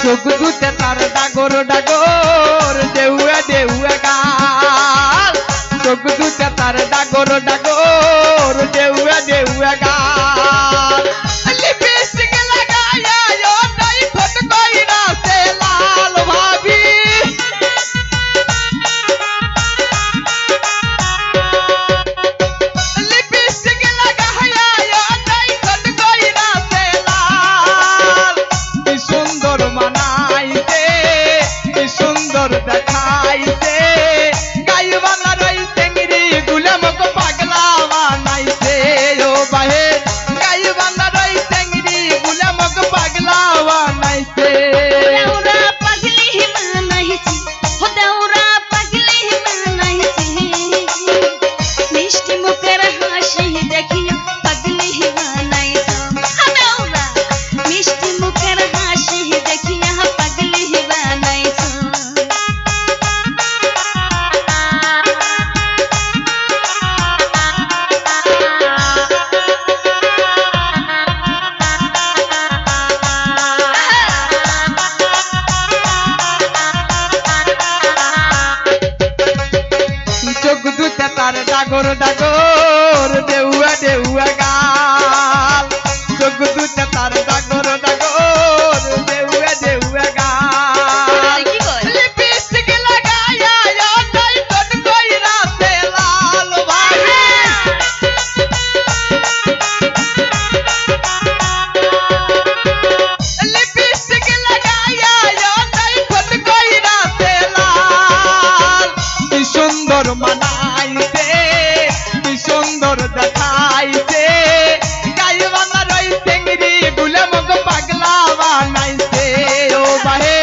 চোখ দুতে তার ডাগর ডাগর দেউয়া দেউয়া গাল চোখ দুতে তার ডাগর ডাগর দেউয়া দেউয়া গাল লিপস্টিক লাগায়া ও তাই ফট কইরা সে লাল ভাবি লিপস্টিক লাগায়া ও তাই ফট কইরা সে লাল কি সুন্দর মানাইতে কি সুন্দর দেখাইতে গাইবানা রই টেংরি গুলামক পাগলা বানাইতে ও বাহে গাইবানা রই টেংরি গুলামক পাগলা বানাইতে দেউরা পাগলি বানাইছি ও দেউরা পাগলি বানাইছি মিষ্টি মুখের হাসি দেখিয়া পাগলি বানাইছো দেউরা মিষ্টি মুখের হাসি দেখিয়া পাগলি বানাইছো চোখ দুতে তার ডাগর ডাগর দেউয়া দেউয়া গাল চোখ দুতে তার ডাগর ডাগর দেউয়া দেউয়া গাল কি কয় লিপস্টিক লাগায়া ও তাই ফট কইরা সে লাল ভাবি লিপস্টিক লাগায়া ও তাই ফট কইরা সে লাল কি সুন্দর মানাইতে কি সুন্দর দেখাইতে গাইবানা রই টেংরি গুলামক পাগলা বানাইতে ও বাহে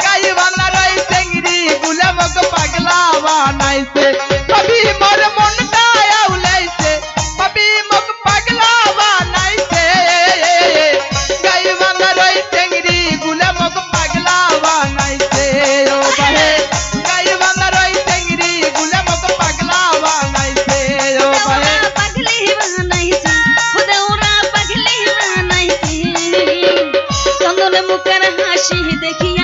গাইবানা রই টেংরি গুলামক পাগলা বানাইতে কবি মোর মনটা আউলাইছে কবি মক পাগলা বানাইছে গাইবানা রই টেংরি গুলামক পাগলা বানাইছে ও বাহে গাইবানা রই টেংরি গুলামক পাগলা বানাইছে ও বাহে পাগলি বানাইছি ও দেউরা পাগলি বানাইছি চন্দন মুখের হাসি দেখিয়া